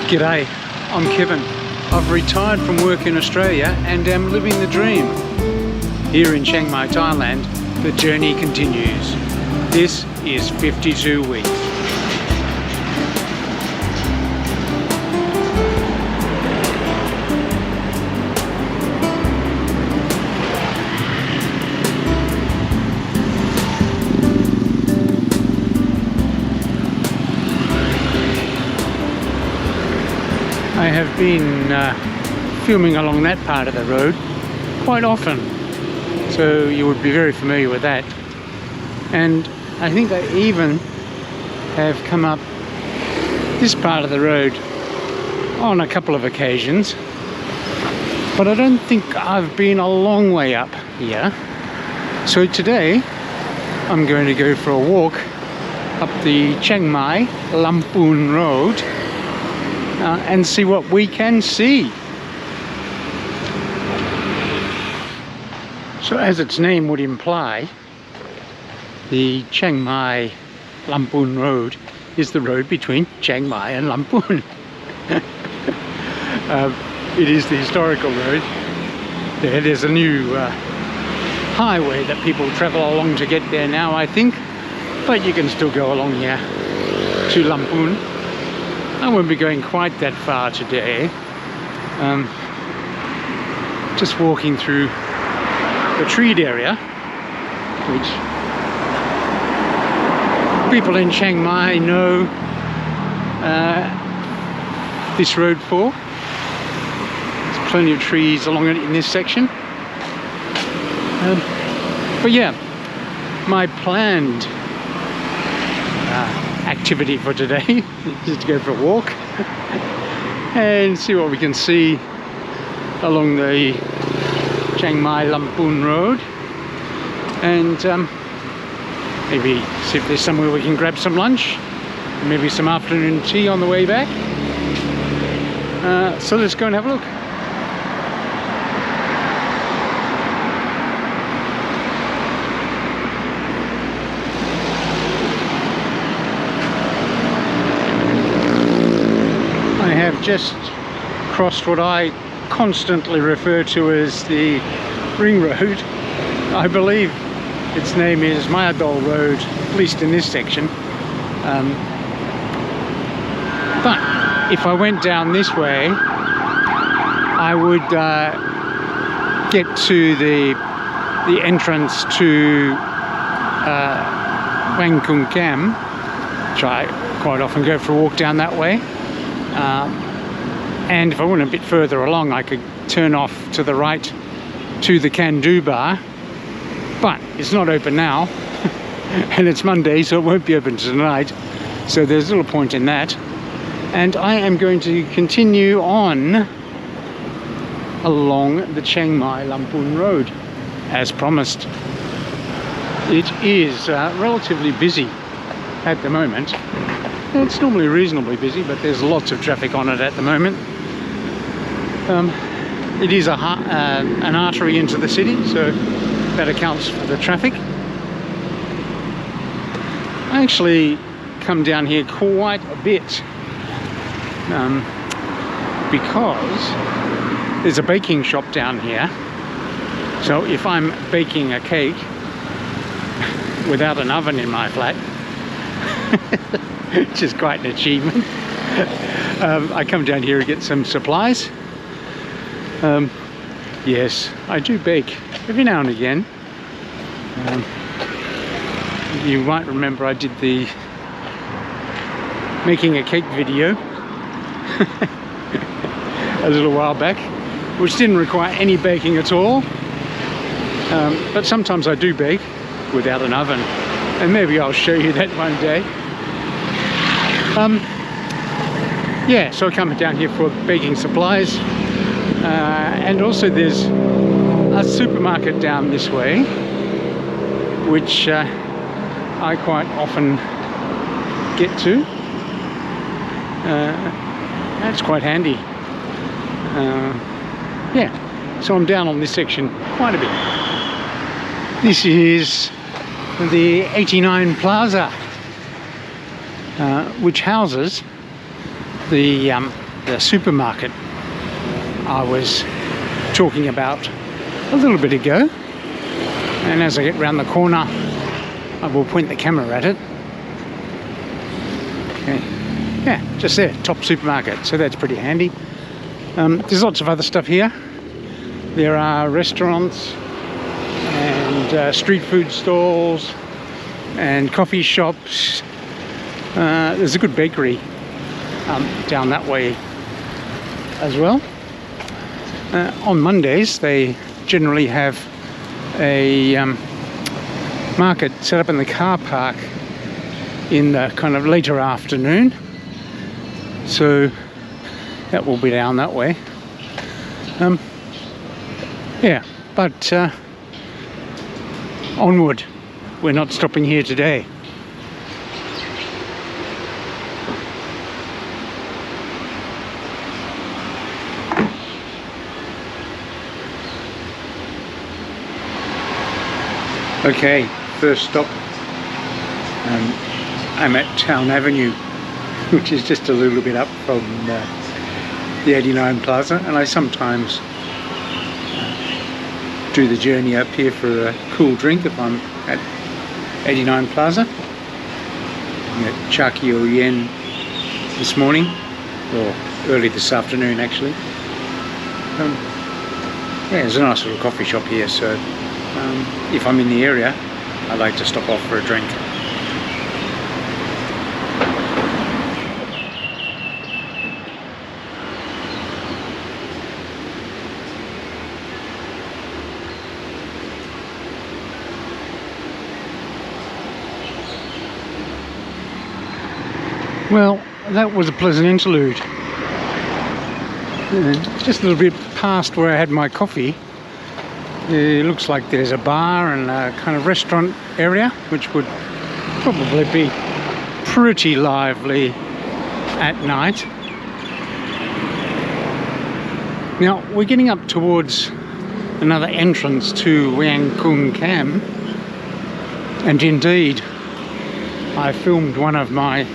G'day, I'm Kevin. I've retired from work in Australia and am living the dream. Here in Chiang Mai, Thailand, the journey continues. This is 52 weeks. I have been filming along that part of the road quite often, so you would be very familiar with that. And I think I even have come up this part of the road on a couple of occasions, but I don't think I've been a long way up here. So today I'm going to go for a walk up the Chiang Mai Lumphun road and see what we can see. So as its name would imply, the Chiang Mai Lumphun road is the road between Chiang Mai and Lumphun. It is the historical road. There's a new highway that people travel along to get there now, I think, but you can still go along here to Lumphun. I won't be going quite that far today. Just walking through the treed area, which people in Chiang Mai know this road for. There's plenty of trees along it in this section. But yeah, my planned activity for today is to go for a walk and see what we can see along the Chiang Mai Lumphun road, and maybe see if there's somewhere we can grab some lunch, maybe some afternoon tea on the way back. So let's go and have a look. I have just crossed what I constantly refer to as the ring road. I believe its name is Mayadol Road, at least in this section. But if I went down this way, I would get to the entrance to Wang Kung Kam, which I quite often go for a walk down that way. And if I went a bit further along, I could turn off to the right to the Can-Do bar, but it's not open now and it's Monday, so it won't be open tonight, so there's little point in that. And I am going to continue on along the Chiang Mai Lumphun road as promised. It is relatively busy at the moment. It's normally reasonably busy, but there's lots of traffic on it at the moment. It is an artery into the city, so that accounts for the traffic. I actually come down here quite a bit because there's a baking shop down here. So if I'm baking a cake without an oven in my flat, which is quite an achievement, I come down here and get some supplies. Yes, I do bake every now and again. You might remember I did the making a cake video a little while back, which didn't require any baking at all. But sometimes I do bake without an oven, and maybe I'll show you that one day. Yeah, so I come down here for baking supplies, and also there's a supermarket down this way, which I quite often get to. That's quite handy. Yeah, so I'm down on this section quite a bit. This is the 89 Plaza, which houses the the supermarket I was talking about a little bit ago. And as I get round the corner, I will point the camera at it. Okay. Yeah, just there, top supermarket, so that's pretty handy. There's lots of other stuff here. There are restaurants and street food stalls and coffee shops. There's a good bakery down that way as well. On Mondays they generally have a market set up in the car park in the kind of later afternoon, so that will be down that way. Yeah, but onward. We're not stopping here today. Okay, first stop. I'm at Town Avenue, which is just a little bit up from the 89 Plaza, and I sometimes do the journey up here for a cool drink if I'm at 89 Plaza. I'm at Cha Kio Yen this morning, or early this afternoon actually. Yeah, there's a nice little coffee shop here, so if I'm in the area, I like to stop off for a drink. Well, that was a pleasant interlude. Just a little bit past where I had my coffee, it looks like there's a bar and a kind of restaurant area, which would probably be pretty lively at night. Now, we're getting up towards another entrance to Wiang Khun Kam, and indeed, I filmed one of my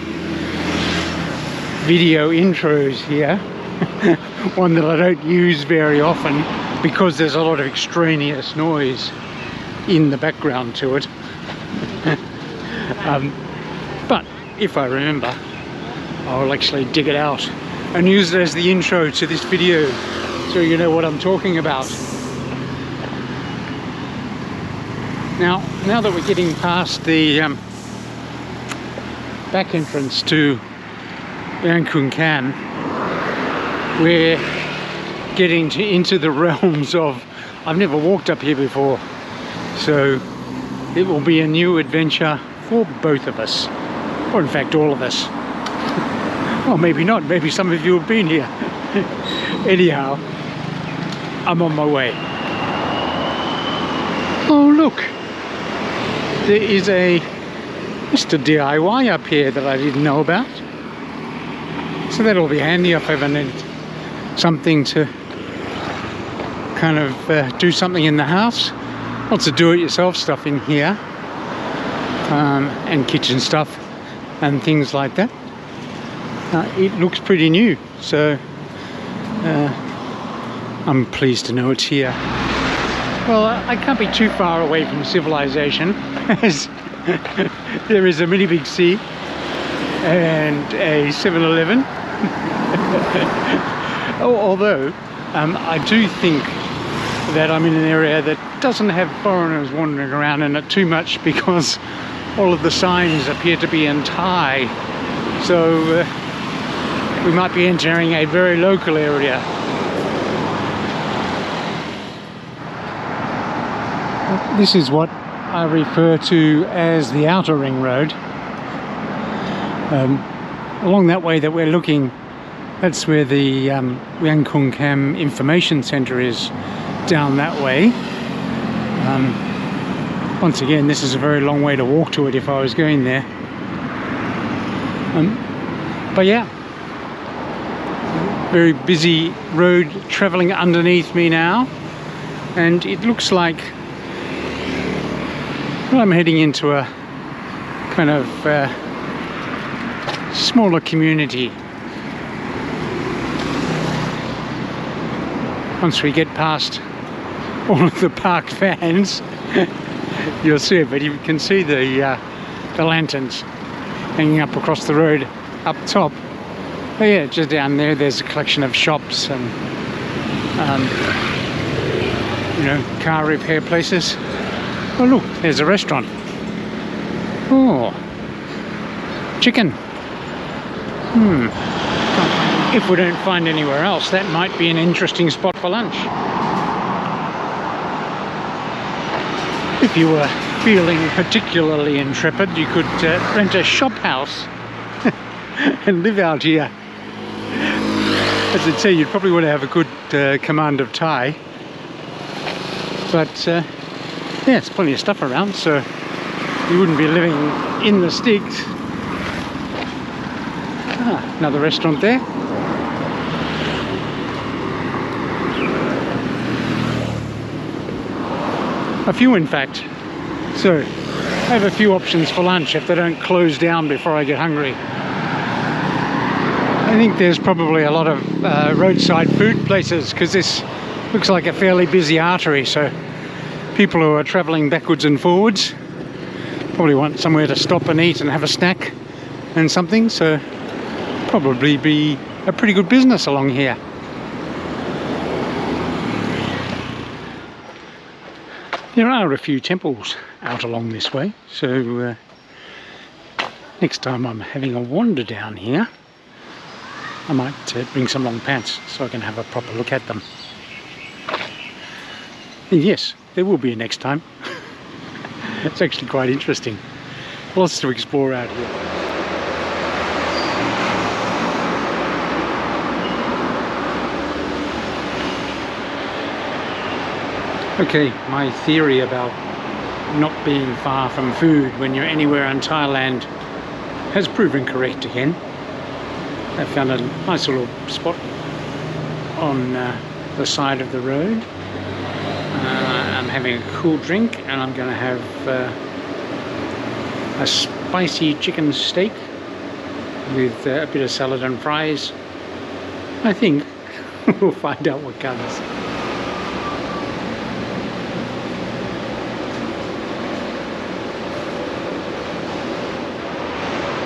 video intros here, one that I don't use very often because there's a lot of extraneous noise in the background to it. But if I remember, I'll actually dig it out and use it as the intro to this video, so you know what I'm talking about. Now that we're getting past the back entrance to Wiang Khun Kam, we're getting into the realms of, I've never walked up here before, so it will be a new adventure for both of us, or in fact all of us. Well, maybe not, maybe some of you have been here. Anyhow, I'm on my way. Oh look, there is a Mr. DIY up here that I didn't know about. So that'll be handy if I ever need something to kind of do something in the house. Lots of do-it-yourself stuff in here, and kitchen stuff and things like that. It looks pretty new, so I'm pleased to know it's here. Well, I can't be too far away from civilization, as there is a mini Big C and a 7-Eleven. Although I do think that I'm in an area that doesn't have foreigners wandering around in it too much, because all of the signs appear to be in Thai, so we might be entering a very local area. This is what I refer to as the outer ring road. Along that way that we're looking, that's where the Wiang Khun Kam Information Centre is, down that way. Once again, this is a very long way to walk to it if I was going there. But yeah, very busy road travelling underneath me now, and it looks like I'm heading into a kind of smaller community. once we get past all of the parked vans, you'll see it. But you can see the lanterns hanging up across the road up top. But yeah, just down there, there's a collection of shops and you know, car repair places. Oh look, there's a restaurant. Oh, chicken. If we don't find anywhere else, that might be an interesting spot for lunch. If you were feeling particularly intrepid, you could rent a shop house and live out here. As I say, you'd probably want to have a good command of Thai. But yeah, there's plenty of stuff around, so you wouldn't be living in the sticks. Another restaurant there. A few, in fact. So I have a few options for lunch if they don't close down before I get hungry. I think there's probably a lot of roadside food places, because this looks like a fairly busy artery, so people who are travelling backwards and forwards probably want somewhere to stop and eat and have a snack and something, so probably be a pretty good business along here. There are a few temples out along this way, so next time I'm having a wander down here, I might bring some long pants so I can have a proper look at them. And yes, there will be a next time. It's actually quite interesting. Lots to explore out here. Okay, my theory about not being far from food when you're anywhere in Thailand has proven correct again. I found a nice little spot on the side of the road. I'm having a cool drink, and I'm going to have a spicy chicken steak with a bit of salad and fries. I think we'll find out what comes.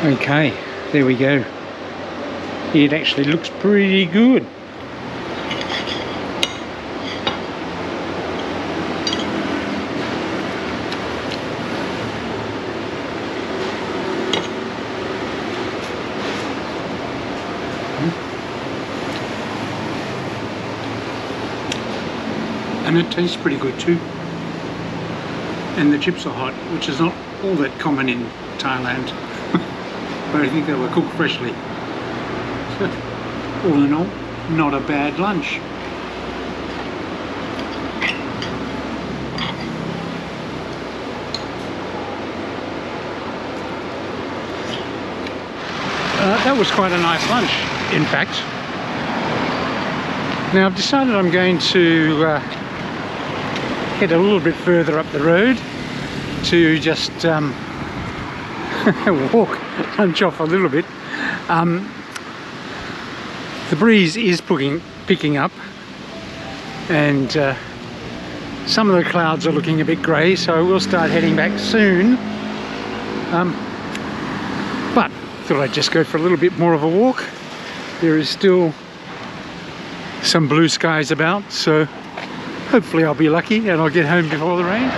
Okay, there we go. It actually looks pretty good. And it tastes pretty good too. And the chips are hot, which is not all that common in Thailand. But I think they were cooked freshly. So, all in all, not a bad lunch. That was quite a nice lunch, in fact. Now I've decided I'm going to head a little bit further up the road to just walk lunch off a little bit. The breeze is picking up, and some of the clouds are looking a bit grey, so we'll start heading back soon. But thought I'd just go for a little bit more of a walk. There is still some blue skies about, so hopefully I'll be lucky and I'll get home before the rain.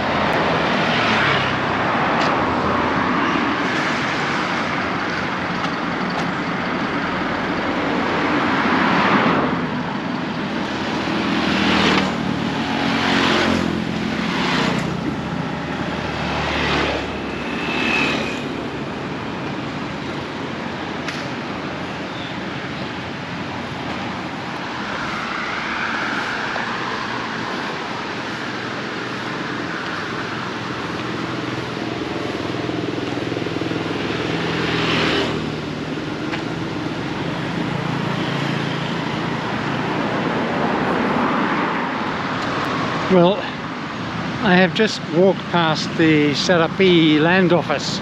Well, I have just walked past the Salai land office.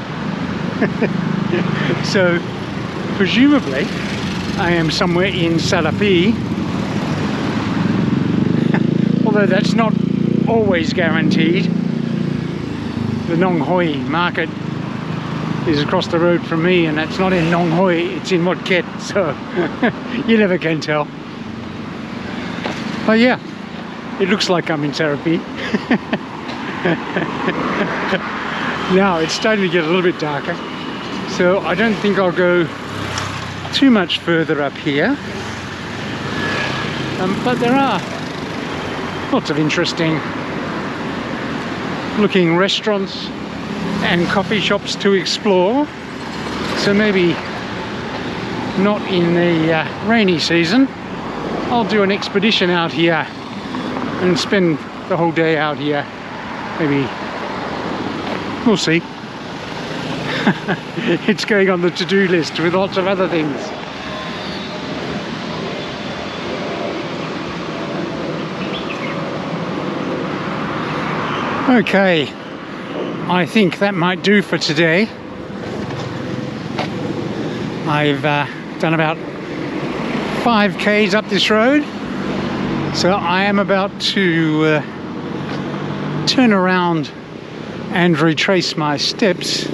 So, presumably, I am somewhere in Salai. although that's not always guaranteed. The Nong Hoi market is across the road from me, and that's not in Nong Hoi, it's in Wat Ket, so you never can tell. But yeah, it looks like I'm in therapy. Now it's starting to get a little bit darker, so I don't think I'll go too much further up here. But there are lots of interesting looking restaurants and coffee shops to explore, so maybe not in the rainy season. I'll do an expedition out here and spend the whole day out here. Maybe, we'll see. It's going on the to-do list with lots of other things. Okay, I think that might do for today. I've done about 5 k's up this road, so I am about to turn around and retrace my steps.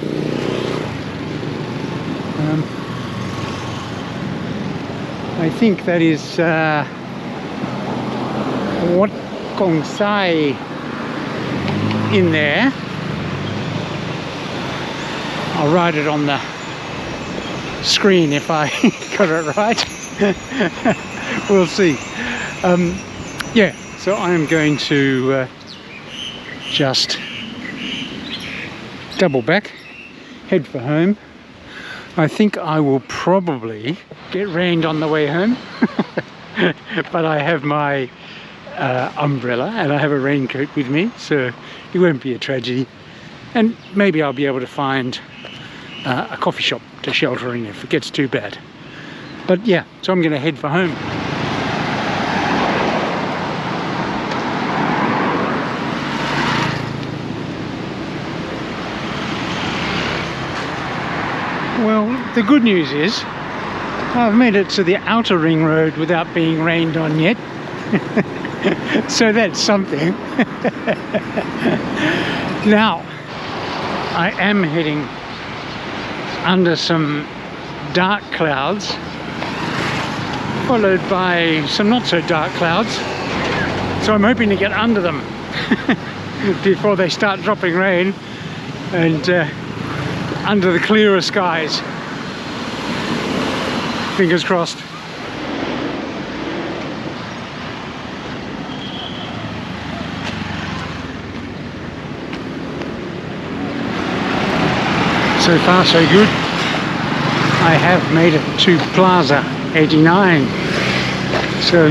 I think that is Wat Kong Sai in there. I'll write it on the screen if I got it right. We'll see. Yeah, so I am going to just double back, head for home. I think I will probably get rained on the way home, but I have my umbrella and I have a raincoat with me, so it won't be a tragedy. And maybe I'll be able to find a coffee shop to shelter in if it gets too bad. But yeah, so I'm going to head for home. Well, the good news is I've made it to the outer ring road without being rained on yet. So that's something. Now, I am heading under some dark clouds, followed by some not so dark clouds. So I'm hoping to get under them before they start dropping rain, and under the clearer skies. Fingers crossed. So far so good. I have made it to Plaza 89. So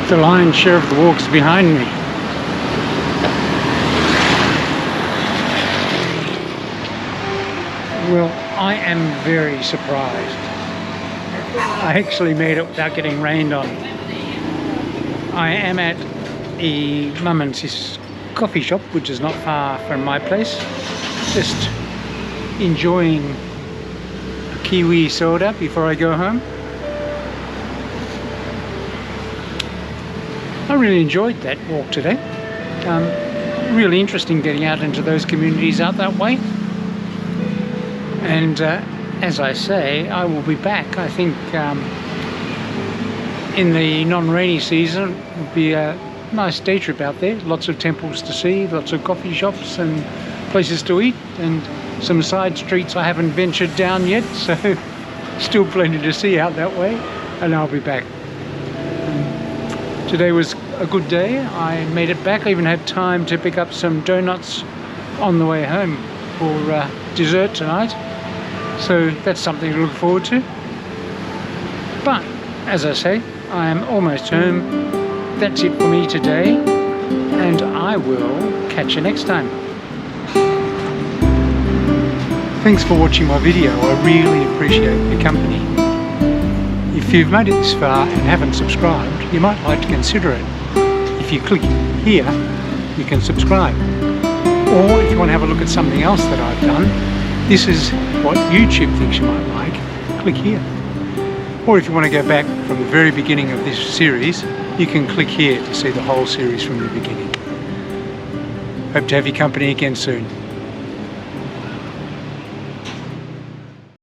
the lion's share of the walk's behind me. Well, I am very surprised. I actually made it without getting rained on. I am at a mum and sis coffee shop, which is not far from my place. Just enjoying a kiwi soda before I go home. I really enjoyed that walk today. Really interesting getting out into those communities out that way. And as I say, I will be back. I think in the non-rainy season it will be a nice day trip out there. Lots of temples to see, lots of coffee shops and places to eat, and some side streets I haven't ventured down yet, so still plenty to see out that way, and I'll be back. Today was a good day. I made it back. I even had time to pick up some donuts on the way home for dessert tonight, so that's something to look forward to. But as I say, I am almost home. That's it for me today, and I will catch you next time. Thanks for watching my video. I really appreciate your company. If you've made it this far and haven't subscribed, you might like to consider it. If you click here, you can subscribe. Or if you want to have a look at something else that I've done, this is what YouTube thinks you might like, click here. Or if you want to go back from the very beginning of this series, you can click here to see the whole series from the beginning. Hope to have your company again soon.